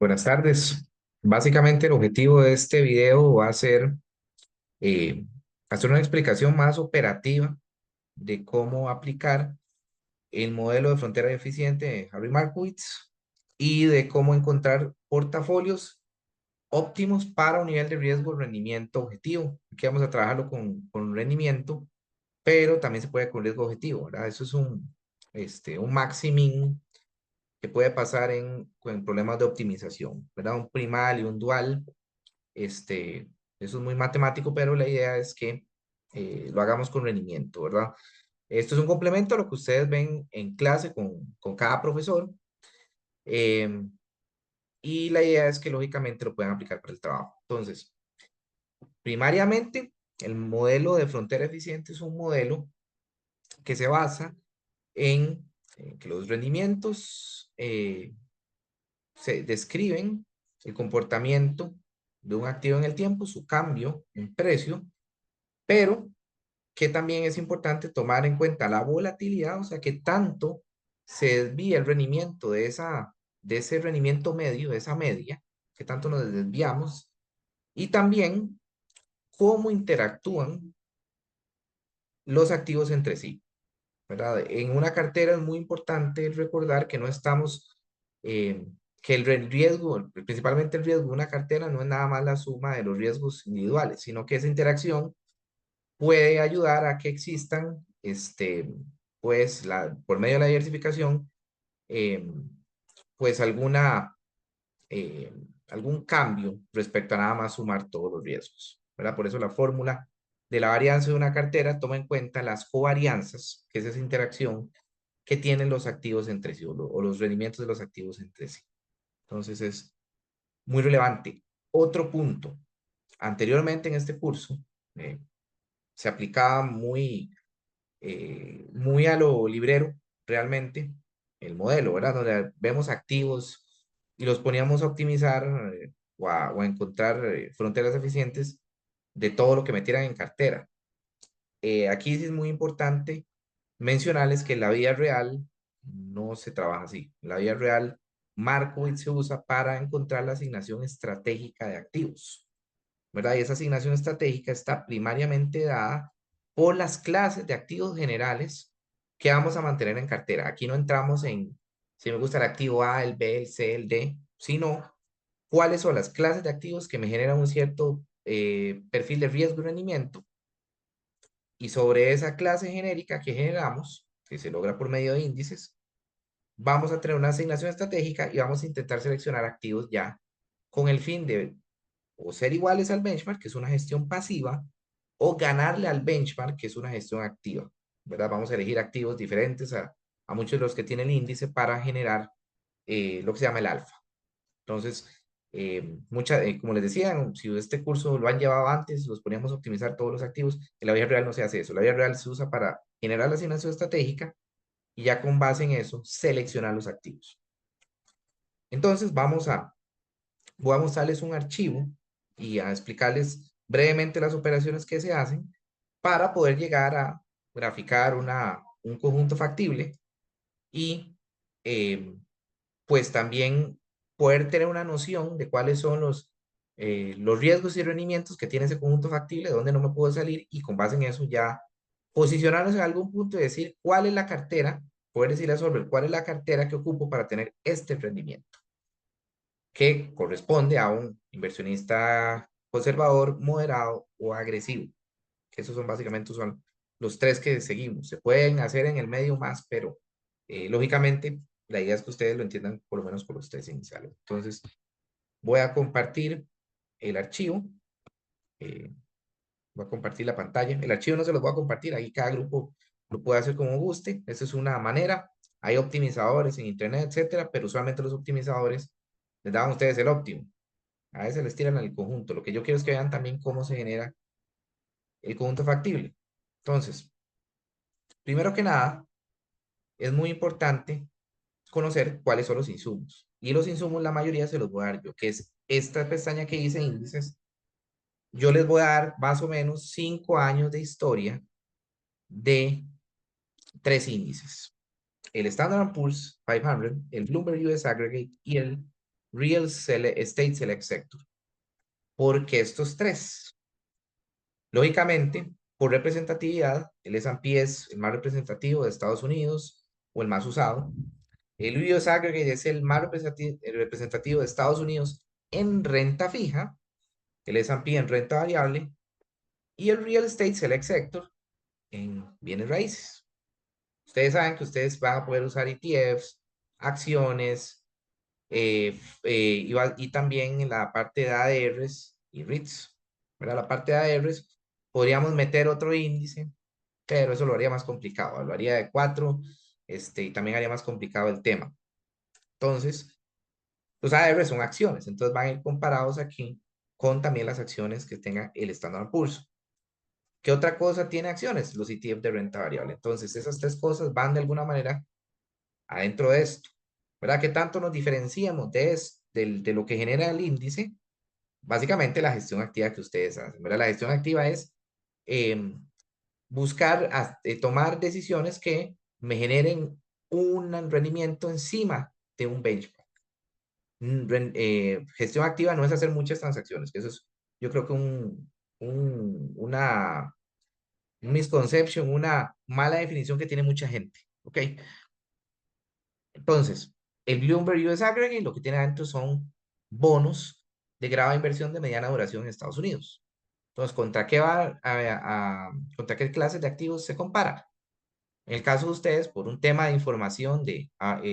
Buenas tardes. Básicamente el objetivo de este video va a ser eh, hacer una explicación más operativa de cómo aplicar el modelo de frontera eficiente de Harry Markowitz y de cómo encontrar portafolios óptimos para un nivel de riesgo rendimiento objetivo. Aquí vamos a trabajarlo con rendimiento, pero también se puede con riesgo objetivo, ¿verdad? Eso es un maximin que puede pasar con problemas de optimización, ¿verdad? Un primal y un dual. Eso es muy matemático, pero la idea es que lo hagamos con rendimiento, ¿verdad? Esto es un complemento a lo que ustedes ven en clase con cada profesor. eh, y la idea es que lógicamente lo puedan aplicar para el trabajo. Entonces, primariamente, el modelo de frontera eficiente es un modelo que se basa en que los rendimientos se describen el comportamiento de un activo en el tiempo, su cambio en precio, pero que también es importante tomar en cuenta la volatilidad, o sea, que tanto se desvía el rendimiento de ese rendimiento medio, de esa media, que tanto nos desviamos, y también cómo interactúan los activos entre sí, ¿verdad? En una cartera es muy importante recordar que no estamos, eh, que el riesgo, principalmente el riesgo de una cartera no es nada más la suma de los riesgos individuales, sino que esa interacción puede ayudar a que existan, pues, por medio de la diversificación, eh, pues, eh, algún cambio respecto a nada más sumar todos los riesgos, ¿verdad? Por eso la fórmula de la varianza de una cartera toma en cuenta las covarianzas, que es esa interacción que tienen los activos entre sí o los rendimientos de los activos entre sí. Entonces es muy relevante. Otro punto, anteriormente en este curso eh, se aplicaba muy a lo librero, realmente, el modelo, ¿verdad? Donde vemos activos y los poníamos a optimizar o a encontrar fronteras eficientes de todo lo que metieran en cartera. Aquí sí es muy importante mencionarles que en la vida real no se trabaja así. En la vida real, Markowitz se usa para encontrar la asignación estratégica de activos, ¿verdad? Y esa asignación estratégica está primariamente dada por las clases de activos generales que vamos a mantener en cartera. Aquí no entramos en si me gusta el activo A, el B, el C, el D, sino cuáles son las clases de activos que me generan un cierto perfil de riesgo y rendimiento. Y sobre esa clase genérica que generamos, que se logra por medio de índices, vamos a tener una asignación estratégica y vamos a intentar seleccionar activos ya con el fin de o ser iguales al benchmark, que es una gestión pasiva, o ganarle al benchmark, que es una gestión activa, ¿verdad? Vamos a elegir activos diferentes a muchos de los que tiene el índice para generar lo que se llama el alfa. Entonces, como les decía, si este curso lo han llevado antes, los poníamos a optimizar todos los activos, en la vida real no se hace eso. La vida real se usa para generar la asignación estratégica y ya con base en eso, seleccionar los activos. Entonces, voy a mostrarles un archivo y a explicarles brevemente las operaciones que se hacen para poder llegar a graficar un conjunto factible y eh, pues también poder tener una noción de cuáles son los riesgos y rendimientos que tiene ese conjunto factible, de dónde no me puedo salir y con base en eso ya posicionarnos en algún punto y decir cuál es la cartera, poder decirle a Solver cuál es la cartera que ocupo para tener este rendimiento que corresponde a un inversionista conservador, moderado o agresivo. Que esos son básicamente son los tres que seguimos. Se pueden hacer en el medio más, pero lógicamente la idea es que ustedes lo entiendan por lo menos por los tres iniciales. Entonces, voy a compartir el archivo. eh, Voy a compartir la pantalla. El archivo no se los voy a compartir. Ahí cada grupo lo puede hacer como guste. Esa es una manera. Hay optimizadores en internet, etcétera, pero usualmente los optimizadores les dan a ustedes el óptimo. A veces les tiran al conjunto. Lo que yo quiero es que vean también cómo se genera el conjunto factible. Entonces, primero que nada, es muy importante conocer cuáles son los insumos. Y los insumos, la mayoría se los voy a dar yo, que es esta pestaña que dice índices. Yo les voy a dar más o menos 5 años de historia de tres índices. El Standard Poor's 500, el Bloomberg US Aggregate y el Estate Select Sector. Porque estos tres, lógicamente, por representatividad, el S&P es el más representativo de Estados Unidos o el más usado. El US Aggregate es el más representativo de Estados Unidos en renta fija, el S&P en renta variable y el Real Estate Select Sector en bienes raíces. Ustedes saben que ustedes van a poder usar ETFs, acciones y también en la parte de ADRs y REITs. ¿Verdad? La parte de ADRs podríamos meter otro índice, pero eso lo haría más complicado. Lo haría de cuatro y también haría más complicado el tema. Entonces, los ADRs son acciones, entonces van a ir comparados aquí con también las acciones que tenga el Standard Poor's. ¿Qué otra cosa tiene acciones? Los ETF de renta variable. Entonces, esas tres cosas van de alguna manera adentro de esto. ¿Verdad? ¿Qué tanto nos diferenciamos de lo que genera el índice? Básicamente la gestión activa que ustedes hacen. ¿Verdad? La gestión activa es eh, buscar, tomar decisiones que me generen un rendimiento encima de un benchmark. Gestión activa no es hacer muchas transacciones, que eso es, yo creo que una misconception, una mala definición que tiene mucha gente. ¿Ok? Entonces, el Bloomberg US Aggregate lo que tiene adentro son bonos de grado de inversión de mediana duración en Estados Unidos. Entonces, ¿contra qué contra qué clases de activos se compara? En el caso de ustedes, por un tema de información, de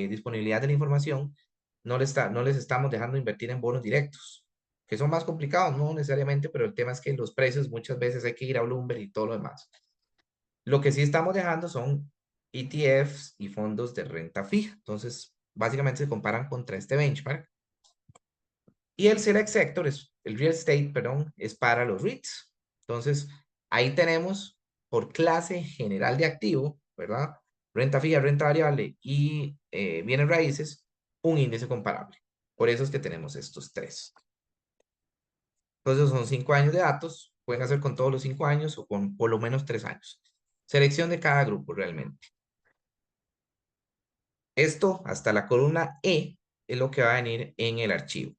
disponibilidad de la información, no les estamos dejando invertir en bonos directos, que son más complicados, no necesariamente, pero el tema es que los precios muchas veces hay que ir a Bloomberg y todo lo demás. Lo que sí estamos dejando son ETFs y fondos de renta fija. Entonces, básicamente se comparan contra este benchmark. Y el Select Sector, el Real Estate, perdón, es para los REITs. Entonces, ahí tenemos por clase general de activo, ¿verdad? Renta fija, renta variable y bienes raíces, un índice comparable. Por eso es que tenemos estos tres. Entonces, son 5 años de datos. Pueden hacer con todos los 5 años o con por lo menos 3 años. Selección de cada grupo realmente. Esto hasta la columna E es lo que va a venir en el archivo,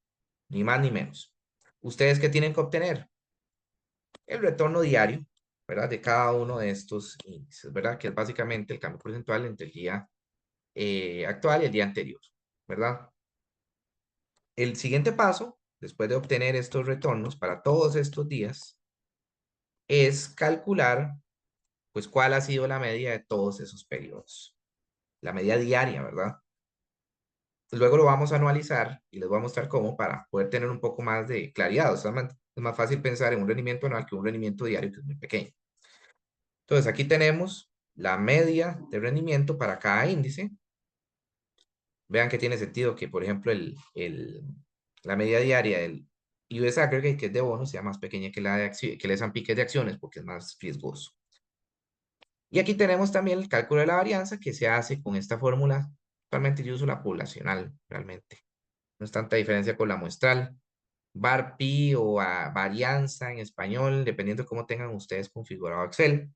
ni más ni menos. ¿Ustedes qué tienen que obtener? El retorno diario, ¿verdad? De cada uno de estos índices, ¿verdad? Que es básicamente el cambio porcentual entre el día actual y el día anterior, ¿verdad? El siguiente paso, después de obtener estos retornos para todos estos días, es calcular, pues, cuál ha sido la media de todos esos periodos. La media diaria, ¿verdad? Luego lo vamos a anualizar y les voy a mostrar cómo para poder tener un poco más de claridad. O sea, es más fácil pensar en un rendimiento anual que un rendimiento diario que es muy pequeño. Entonces, aquí tenemos la media de rendimiento para cada índice. Vean que tiene sentido que, por ejemplo, la media diaria del US Aggregate, que es de bonos, sea más pequeña que que el S&P, que es de acciones, porque es más riesgoso. Y aquí tenemos también el cálculo de la varianza que se hace con esta fórmula. Actualmente yo uso la poblacional, realmente. No es tanta diferencia con la muestral. VAR-Pi o varianza en español, dependiendo de cómo tengan ustedes configurado Excel,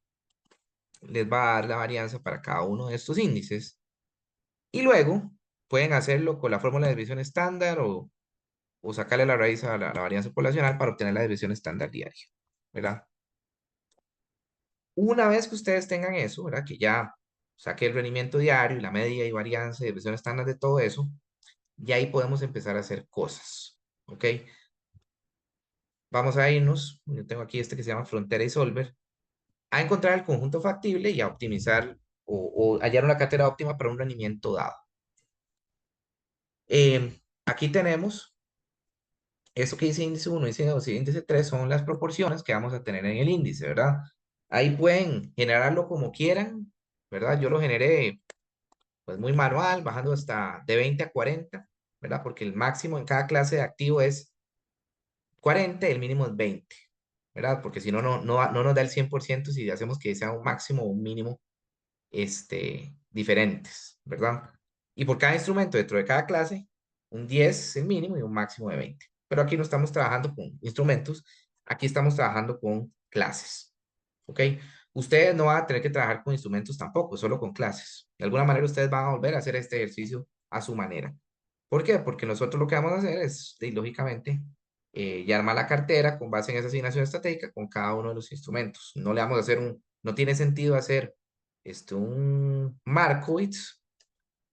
les va a dar la varianza para cada uno de estos índices. Y luego pueden hacerlo con la fórmula de desviación estándar o sacarle la raíz a la varianza poblacional para obtener la desviación estándar diaria, ¿verdad? Una vez que ustedes tengan eso, ¿verdad? Que ya saque el rendimiento diario y la media y varianza y desviación estándar de todo eso, ya ahí podemos empezar a hacer cosas, ¿ok? Vamos a irnos, yo tengo aquí este que se llama Frontera y Solver, a encontrar el conjunto factible y a optimizar o hallar una cartera óptima para un rendimiento dado. Aquí tenemos eso que dice índice 1, índice 2 y índice 3 son las proporciones que vamos a tener en el índice, ¿verdad? Ahí pueden generarlo como quieran, ¿verdad? Yo lo generé pues muy manual, bajando hasta de 20 a 40, ¿verdad? Porque el máximo en cada clase de activo es 40 y el mínimo es 20, ¿verdad? Porque si no, no nos da el 100% si hacemos que sea un máximo o un mínimo diferentes, ¿verdad? Y por cada instrumento dentro de cada clase, un 10 es el mínimo y un máximo de 20. Pero aquí no estamos trabajando con instrumentos, aquí estamos trabajando con clases, ¿ok? Ustedes no van a tener que trabajar con instrumentos tampoco, solo con clases. De alguna manera ustedes van a volver a hacer este ejercicio a su manera. ¿Por qué? Porque nosotros lo que vamos a hacer es, lógicamente, ya armar la cartera con base en esa asignación estratégica con cada uno de los instrumentos. No le vamos a hacer no tiene sentido hacer un Markowitz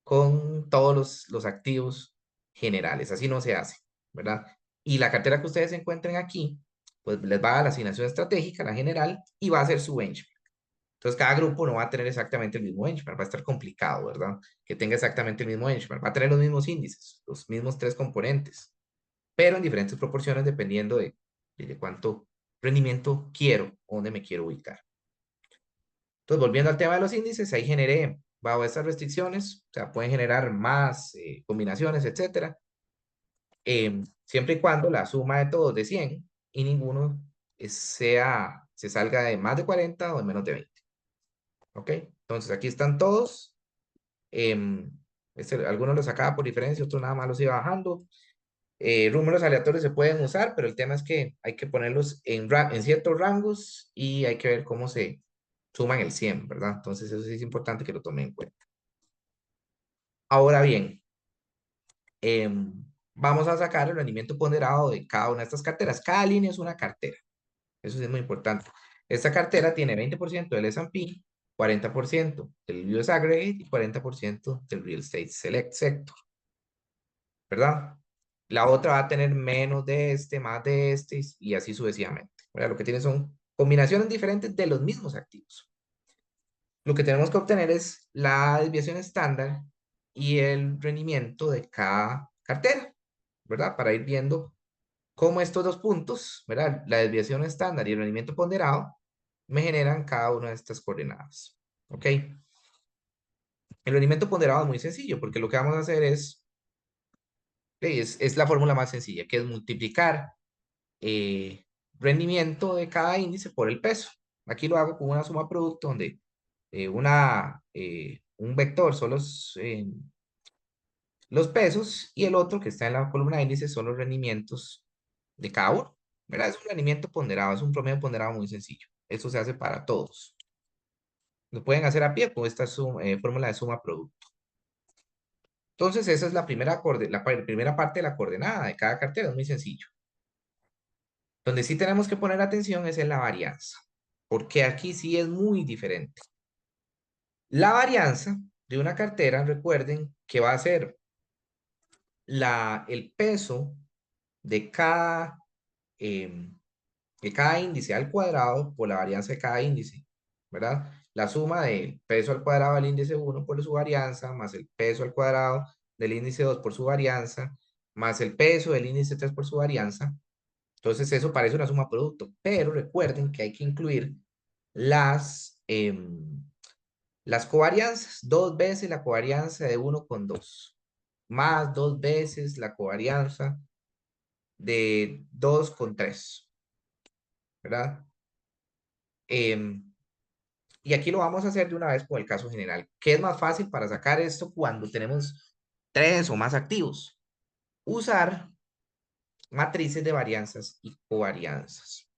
con todos los activos generales. Así no se hace, ¿verdad? Y la cartera que ustedes encuentren aquí, pues les va a la asignación estratégica, la general, y va a ser su benchmark. Entonces, cada grupo no va a tener exactamente el mismo benchmark, va a estar complicado, ¿verdad? Que tenga exactamente el mismo benchmark, va a tener los mismos índices, los mismos tres componentes, pero en diferentes proporciones dependiendo de cuánto rendimiento quiero, dónde me quiero ubicar. Entonces, volviendo al tema de los índices, ahí generé, bajo estas restricciones, o sea, pueden generar más combinaciones, etcétera, siempre y cuando la suma de todos de 100 y ninguno se salga de más de 40 o de menos de 20. ¿Ok? Entonces, aquí están todos. em, algunos los sacaba por diferencia, otros nada más los iba bajando. Números aleatorios se pueden usar, pero el tema es que hay que ponerlos en ciertos rangos y hay que ver cómo se suman el 100, ¿verdad? Entonces eso sí es importante que lo tomen en cuenta. Ahora bien, vamos a sacar el rendimiento ponderado de cada una de estas carteras. Cada línea es una cartera. Eso sí es muy importante. Esta cartera tiene 20% del S&P, 40% del US Aggregate y 40% del Real Estate Select Sector, ¿verdad? La otra va a tener menos de este, más de este y así sucesivamente. ¿Verdad? Lo que tiene son combinaciones diferentes de los mismos activos. Lo que tenemos que obtener es la desviación estándar y el rendimiento de cada cartera, ¿verdad? Para ir viendo cómo estos dos puntos, ¿verdad? La desviación estándar y el rendimiento ponderado me generan cada una de estas coordenadas. ¿Ok? El rendimiento ponderado es muy sencillo porque lo que vamos a hacer es la fórmula más sencilla, que es multiplicar eh, rendimiento de cada índice por el peso. Aquí lo hago con una suma producto donde un vector son los pesos y el otro que está en la columna de índices son los rendimientos de cada uno. ¿Verdad? Es un rendimiento ponderado, es un promedio ponderado muy sencillo. Eso se hace para todos. Lo pueden hacer a pie con esta fórmula de suma producto. Entonces, esa es la primera parte de la coordenada de cada cartera, es muy sencillo. Donde sí tenemos que poner atención es en la varianza, porque aquí sí es muy diferente. La varianza de una cartera, recuerden que va a ser el peso de em, de cada índice al cuadrado por la varianza de cada índice, ¿verdad? La suma del peso al cuadrado del índice 1 por su varianza, más el peso al cuadrado del índice 2 por su varianza, más el peso del índice 3 por su varianza. Entonces eso parece una suma producto, pero recuerden que hay que incluir las covarianzas, dos veces la covarianza de 1 con 2, más dos veces la covarianza de 2 con 3, ¿verdad? Y aquí lo vamos a hacer de una vez con el caso general. ¿Qué es más fácil para sacar esto cuando tenemos tres o más activos? Usar matrices de varianzas y covarianzas.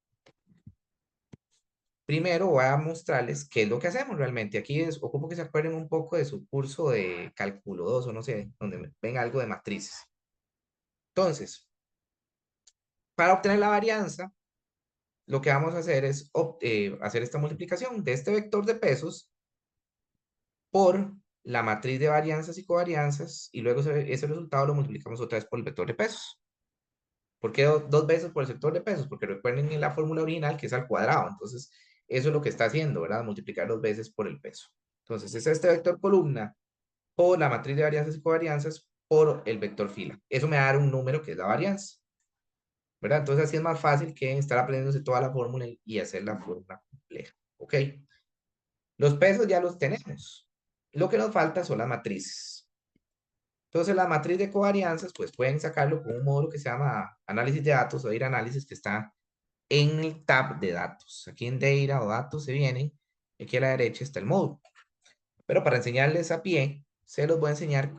Primero voy a mostrarles qué es lo que hacemos realmente. Aquí ocupo que se acuerden un poco de su curso de cálculo 2 o no sé, donde ven algo de matrices. Entonces, para obtener la varianza, lo que vamos a hacer es hacer esta multiplicación de este vector de pesos por la matriz de varianzas y covarianzas y luego ese resultado lo multiplicamos otra vez por el vector de pesos. ¿Por qué dos veces por el vector de pesos? Porque recuerden en la fórmula original que es al cuadrado. Entonces, eso es lo que está haciendo, ¿verdad? Multiplicar dos veces por el peso. Entonces, es este vector columna por la matriz de varianzas y covarianzas por el vector fila. Eso me va a dar un número que es la varianza, ¿verdad? Entonces, así es más fácil que estar aprendiéndose toda la fórmula y hacer la fórmula compleja. ¿Ok? Los pesos ya los tenemos. Lo que nos falta son las matrices. Entonces, la matriz de covarianzas, pues pueden sacarlo con un módulo que se llama análisis de datos o ir análisis que está en el tab de datos. Aquí en Data o datos se vienen. Aquí a la derecha está el módulo. Pero para enseñarles a pie, se los voy a enseñar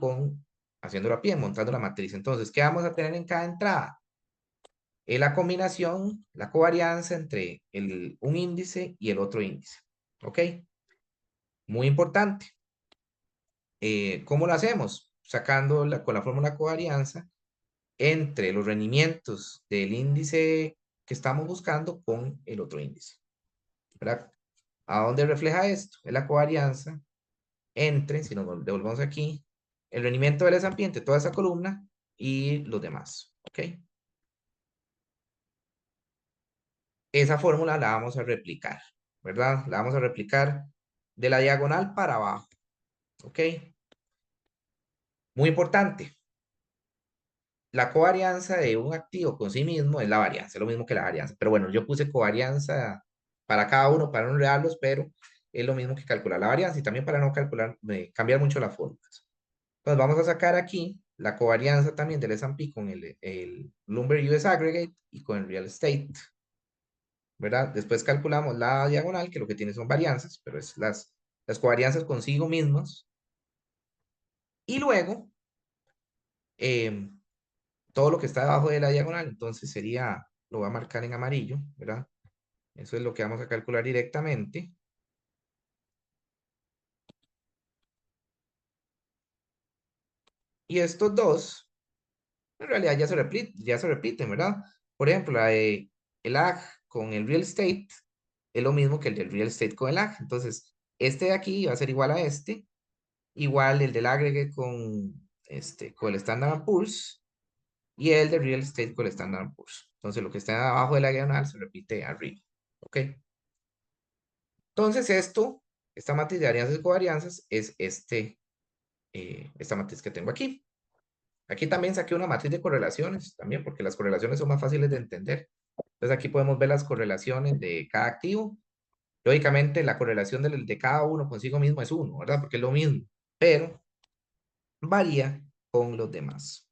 haciéndolo a pie, montando la matriz. Entonces, ¿qué vamos a tener en cada entrada? Es la combinación, la covarianza entre un índice y el otro índice. ¿Ok? Muy importante. ¿Cómo lo hacemos? sacando con la fórmula covarianza entre los rendimientos del índice que estamos buscando con el otro índice, ¿verdad? ¿A dónde refleja esto? Es la covarianza entre, si nos devolvemos aquí, el rendimiento del S&P entre toda esa columna y los demás, ¿ok? Esa fórmula la vamos a replicar, ¿verdad? La vamos a replicar de la diagonal para abajo, ¿ok? Muy importante, la covarianza de un activo con sí mismo es la varianza, es lo mismo que la varianza. Pero bueno, yo puse covarianza para cada uno, para no enredarlos, pero es lo mismo que calcular la varianza y también para no calcular, cambiar mucho las fórmulas. Entonces vamos a sacar aquí la covarianza también del S&P con el Bloomberg US Aggregate y con el Real Estate, ¿verdad? Después calculamos la diagonal, que lo que tiene son varianzas, pero es las covarianzas consigo mismas. Y luego, em, todo lo que está debajo de la diagonal, entonces sería, lo voy a marcar en amarillo, ¿verdad? Eso es lo que vamos a calcular directamente. Y estos dos, en realidad ya se repiten, ¿verdad? Por ejemplo, el AG con el Real Estate es lo mismo que el del Real Estate con el AG. Entonces, este de aquí va a ser igual a este, igual el del Aggregate con el Standard Poor's y el de Real Estate con el Standard Poor's. Entonces, lo que está abajo de la diagonal se repite arriba, ¿ok? Entonces, esta matriz de varianzas y covarianzas es esta matriz que tengo aquí. Aquí también saqué una matriz de correlaciones, también, porque las correlaciones son más fáciles de entender. Entonces, aquí podemos ver las correlaciones de cada activo. Lógicamente, la correlación de cada uno consigo mismo es uno, ¿verdad? Porque es lo mismo, pero varía con los demás.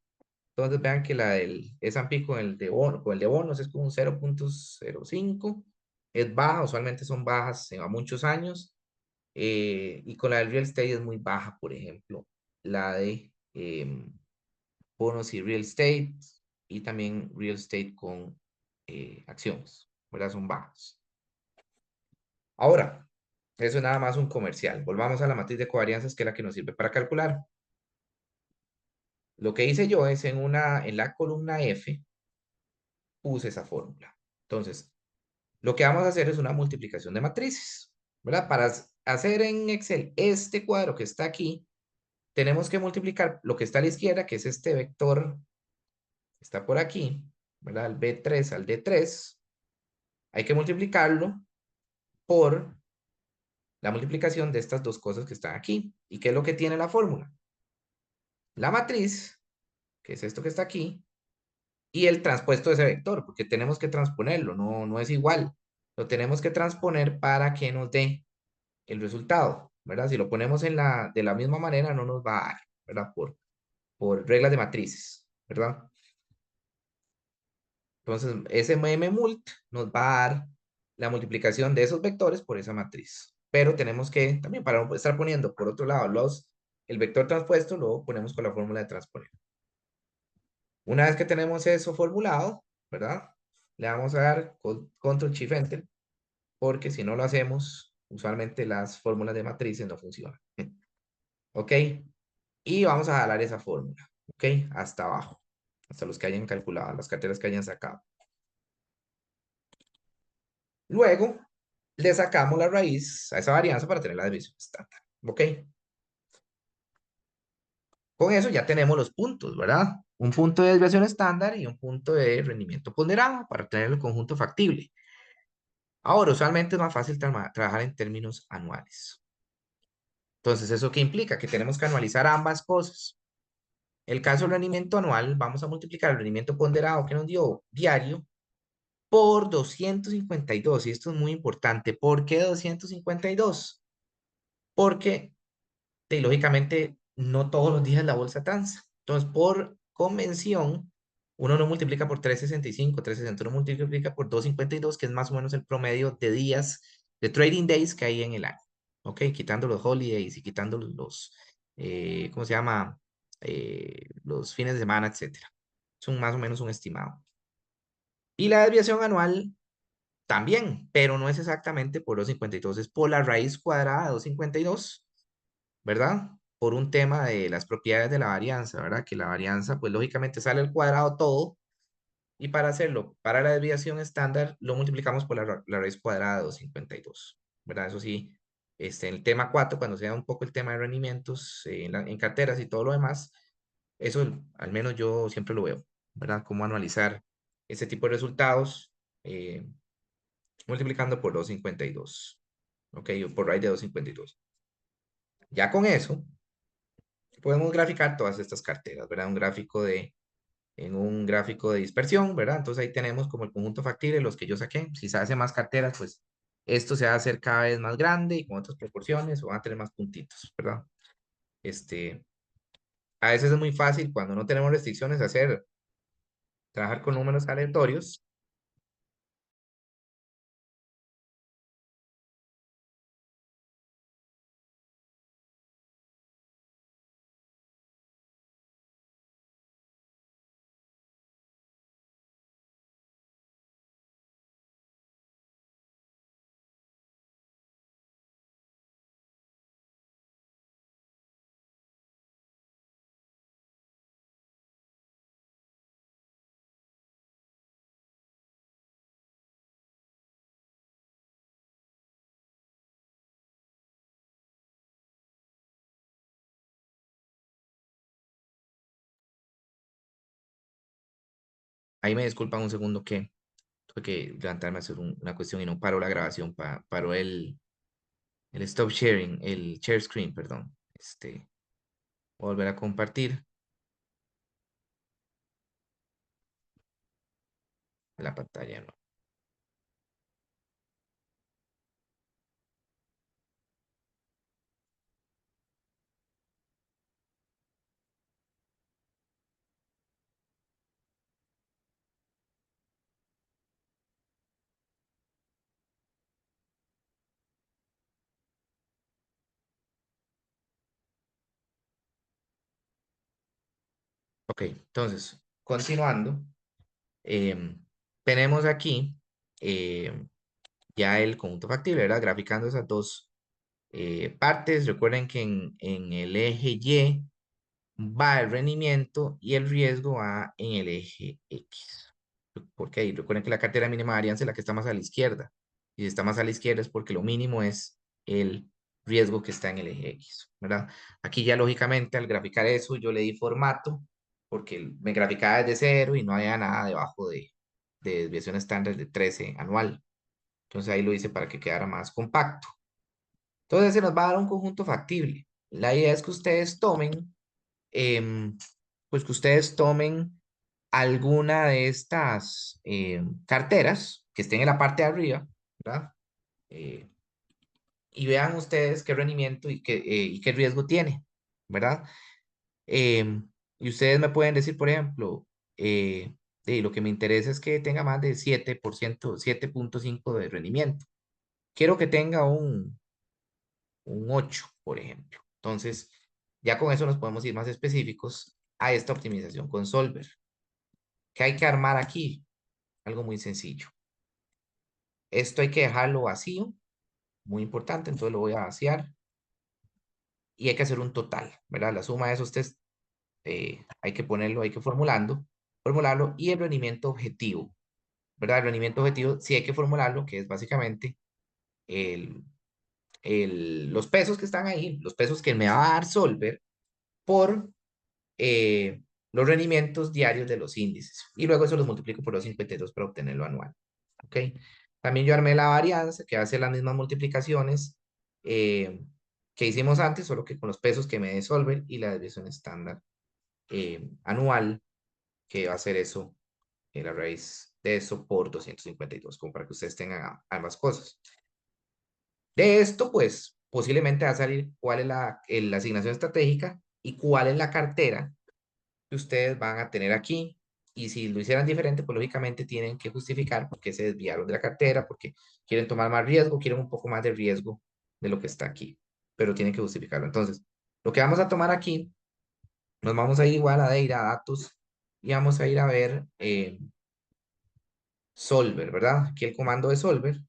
Entonces, vean que la del S&P con el de bonos es como un 0.05, es baja, usualmente son bajas a muchos años. Y con la del real estate es muy baja, por ejemplo, la de bonos y real estate y también real estate con acciones, ¿verdad? Son bajas. Ahora, eso es nada más un comercial. Volvamos a la matriz de covarianzas que es la que nos sirve para calcular. Lo que hice yo es en la columna F puse esa fórmula. Entonces, lo que vamos a hacer es una multiplicación de matrices, ¿verdad? Para hacer en Excel este cuadro que está aquí, tenemos que multiplicar lo que está a la izquierda, que es este vector que está por aquí, ¿verdad? El B3 al D3, hay que multiplicarlo por la multiplicación de estas dos cosas que están aquí. ¿Y qué es lo que tiene la fórmula? La matriz, que es esto que está aquí, y el transpuesto de ese vector, porque tenemos que transponerlo, no es igual. Lo tenemos que transponer para que nos dé el resultado, ¿verdad? Si lo ponemos de la misma manera, no nos va a dar, ¿verdad? Por reglas de matrices, ¿verdad? Entonces, ese mmult nos va a dar la multiplicación de esos vectores por esa matriz. Pero tenemos que, también para no estar poniendo por otro lado el vector transpuesto, luego ponemos con la fórmula de transponer. Una vez que tenemos eso formulado, ¿verdad? Le vamos a dar Control Shift Enter, porque si no lo hacemos, usualmente las fórmulas de matrices no funcionan. ¿Ok? Y vamos a jalar esa fórmula, ¿ok? Hasta abajo, hasta los que hayan calculado, las carteras que hayan sacado. Luego, le sacamos la raíz a esa varianza para tener la desviación estándar, ¿ok? Con eso ya tenemos los puntos, ¿verdad? Un punto de desviación estándar y un punto de rendimiento ponderado para tener el conjunto factible. Ahora, usualmente es más fácil trabajar en términos anuales. Entonces, ¿eso qué implica? Que tenemos que anualizar ambas cosas. El caso del rendimiento anual, vamos a multiplicar el rendimiento ponderado que nos dio diario por 252. Y esto es muy importante. ¿Por qué 252? Porque lógicamente no todos los días la bolsa transa. Entonces, por convención, uno no multiplica por 365, 360, uno multiplica por 252, que es más o menos el promedio de días, de trading days que hay en el año. ¿Ok? Quitando los holidays y quitando ¿cómo se llama? Los fines de semana, etcétera. Son más o menos un estimado. Y la desviación anual también, pero no es exactamente por 252, es por la raíz cuadrada de 252, ¿verdad? por un tema de las propiedades de la varianza, ¿verdad? Que la varianza, pues lógicamente sale al cuadrado todo, y para hacerlo, para la desviación estándar, lo multiplicamos por la raíz cuadrada de 252, ¿verdad? Eso sí, en el tema 4 cuando se da un poco el tema de rendimientos en carteras y todo lo demás, eso al menos yo siempre lo veo, ¿verdad? Cómo analizar ese tipo de resultados eh, multiplicando por 252, ¿ok? O por raíz de 252. Ya con eso, podemos graficar todas estas carteras, ¿verdad? En un gráfico de dispersión, ¿verdad? Entonces ahí tenemos como el conjunto factible, los que yo saqué. Si se hace más carteras, pues esto se va a hacer cada vez más grande y con otras proporciones o van a tener más puntitos, ¿verdad? Este, a veces es muy fácil cuando no tenemos restricciones trabajar con números aleatorios. Ahí me disculpan un segundo que tuve que levantarme a hacer una cuestión y no paro la grabación, paró el stop sharing, el share screen, perdón. Voy a volver a compartir la pantalla, ¿no? Ok, entonces, continuando, em, tenemos aquí em, ya el conjunto factible, ¿verdad? Graficando esas dos partes. Recuerden que en el eje Y va el rendimiento y el riesgo va en el eje X. Porque ahí recuerden que la cartera mínima de varianza es la que está más a la izquierda. Y si está más a la izquierda es porque lo mínimo es el riesgo que está en el eje X, ¿verdad? Aquí ya lógicamente al graficar eso yo le di formato porque me graficaba desde cero y no había nada debajo de desviación estándar de 13 anual. Entonces ahí lo hice para que quedara más compacto. Entonces se nos va a dar un conjunto factible. La idea es que ustedes tomen, pues que ustedes tomen alguna de estas carteras que estén en la parte de arriba, ¿verdad? Eh, y vean ustedes qué rendimiento y qué riesgo tiene, ¿verdad? Y ustedes me pueden decir, por ejemplo, lo que me interesa es que tenga más de 7%, 7,5 de rendimiento. Quiero que tenga un 8 por ejemplo. Entonces, ya con eso nos podemos ir más específicos a esta optimización con Solver. ¿Qué hay que armar aquí? Algo muy sencillo. Esto hay que dejarlo vacío, muy importante, entonces lo voy a vaciar y hay que hacer un total, ¿verdad? La suma de esos test hay que ponerlo, hay que formularlo y el rendimiento objetivo, ¿verdad? El rendimiento objetivo sí hay que formularlo, que es básicamente el, los pesos que están ahí, los pesos que me va a dar Solver por los rendimientos diarios de los índices. Y luego eso los multiplico por 2,52 para obtenerlo anual. ¿Ok? También yo armé la varianza que hace las mismas multiplicaciones eh, que hicimos antes, solo que con los pesos que me desolven y la desviación estándar anual, que va a ser eso, la raíz de eso por 252, como para que ustedes tengan ambas cosas. De esto, pues, posiblemente va a salir cuál es la asignación estratégica y cuál es la cartera que ustedes van a tener aquí. Y si lo hicieran diferente, pues lógicamente tienen que justificar por qué se desviaron de la cartera, porque quieren tomar más riesgo, quieren un poco más de riesgo de lo que está aquí, pero tienen que justificarlo. Entonces, lo que vamos a tomar aquí, nos vamos a ir igual a ir a datos y vamos a ir a ver Solver, ¿verdad? Aquí el comando de Solver,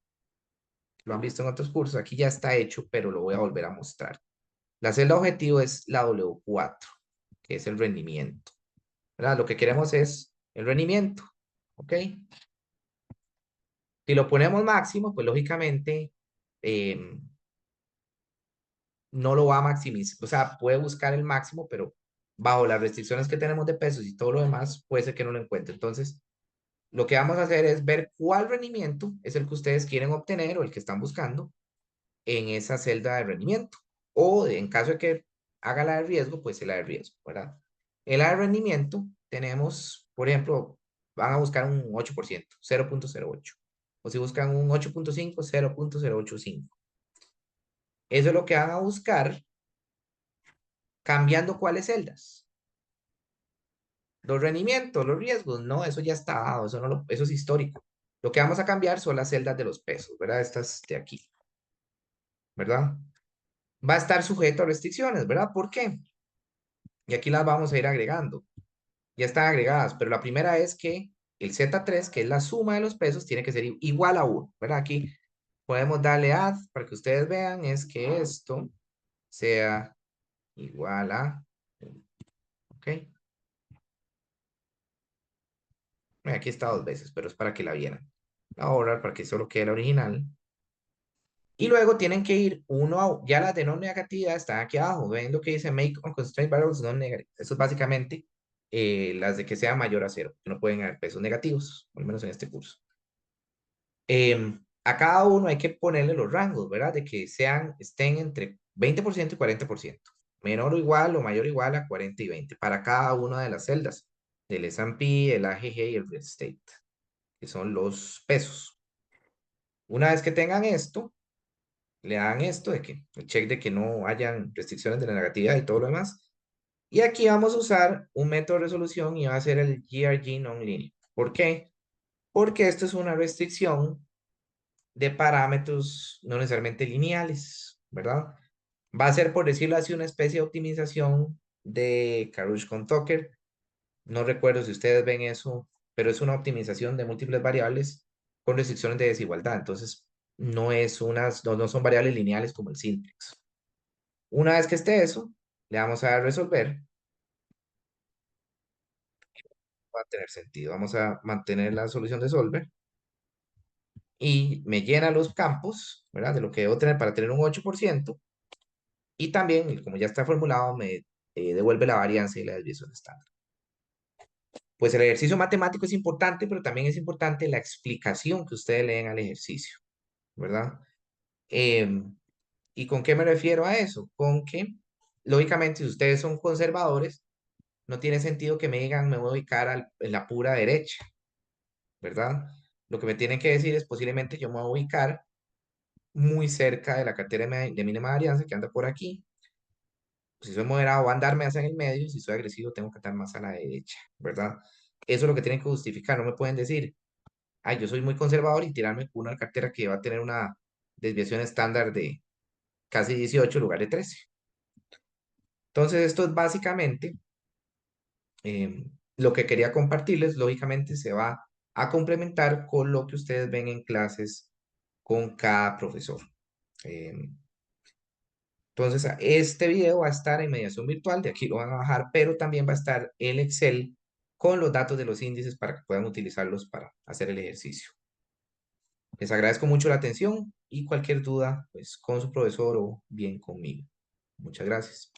lo han visto en otros cursos, aquí ya está hecho, pero lo voy a volver a mostrar. La celda objetivo es la W4, que es el rendimiento, ¿verdad? Lo que queremos es el rendimiento, ¿ok? Si lo ponemos máximo, pues lógicamente no lo va a maximizar, o sea, puede buscar el máximo, pero bajo las restricciones que tenemos de pesos y todo lo demás, puede ser que no lo encuentre. Entonces, lo que vamos a hacer es ver cuál rendimiento es el que ustedes quieren obtener o el que están buscando en esa celda de rendimiento. O en caso de que haga la de riesgo, pues la de riesgo, ¿verdad? En la de rendimiento tenemos, por ejemplo, van a buscar un 8%, 0,08. O si buscan un 8,5, 0,085. Eso es lo que van a buscar cambiando cuáles celdas. Los rendimientos, los riesgos, no, eso ya está dado, eso es histórico. Lo que vamos a cambiar son las celdas de los pesos, ¿verdad? Estas de aquí, ¿verdad? Va a estar sujeto a restricciones, ¿verdad? ¿Por qué? Y aquí las vamos a ir agregando. Ya están agregadas, pero la primera es que el Z3, que es la suma de los pesos, tiene que ser igual a 1, ¿verdad? Aquí podemos darle add para que ustedes vean, es que esto sea igual a 1, ¿ok? Aquí está dos veces, pero es para que la vieran. La voy a borrar para que solo quede la original. Y luego tienen que ir uno a ya las de no negatividad están aquí abajo. Ven lo que dice make on constraint variables non negative. Eso es básicamente las de que sea mayor a cero, que no pueden haber pesos negativos, al menos en este curso. A cada uno hay que ponerle los rangos, ¿verdad? De que estén entre 20% y 40%. Menor o igual o mayor o igual a 40 y 20 para cada una de las celdas del S&P, el AGG y el Real Estate, que son los pesos. Una vez que tengan esto, le dan esto de que el check de que no hayan restricciones de la negatividad y todo lo demás. Y aquí vamos a usar un método de resolución y va a ser el GRG nonlinear. ¿Por qué? Porque esto es una restricción de parámetros no necesariamente lineales, ¿verdad? Va a ser, por decirlo así, una especie de optimización de Karush-Tucker. No recuerdo si ustedes ven eso, pero es una optimización de múltiples variables con restricciones de desigualdad. Entonces, no son variables lineales como el simplex. Una vez que esté eso, le vamos a dar resolver. Va a tener sentido. Vamos a mantener la solución de solver y me llena los campos, ¿verdad? De lo que debo tener para tener un 8%. Y también, como ya está formulado, me devuelve la varianza y la desviación estándar. Pues el ejercicio matemático es importante, pero también es importante la explicación que ustedes leen al ejercicio, ¿verdad? Em, ¿Y con qué me refiero a eso? Con que, lógicamente, si ustedes son conservadores, no tiene sentido que me digan me voy a ubicar en la pura derecha, ¿verdad? Lo que me tienen que decir es posiblemente yo me voy a ubicar muy cerca de la cartera de mínima varianza que anda por aquí. Si soy moderado, voy a andarme hacia el medio. Si soy agresivo, tengo que estar más a la derecha, ¿verdad? Eso es lo que tienen que justificar. No me pueden decir, ay, yo soy muy conservador y tirarme con una cartera que va a tener una desviación estándar de casi 18 en lugar de 13. Entonces, esto es básicamente lo que quería compartirles. Lógicamente, se va a complementar con lo que ustedes ven en clases con cada profesor. Em, Entonces, este video va a estar en mediación virtual, de aquí lo van a bajar, pero también va a estar el Excel con los datos de los índices para que puedan utilizarlos para hacer el ejercicio. Les agradezco mucho la atención y cualquier duda, pues con su profesor o bien conmigo. Muchas gracias.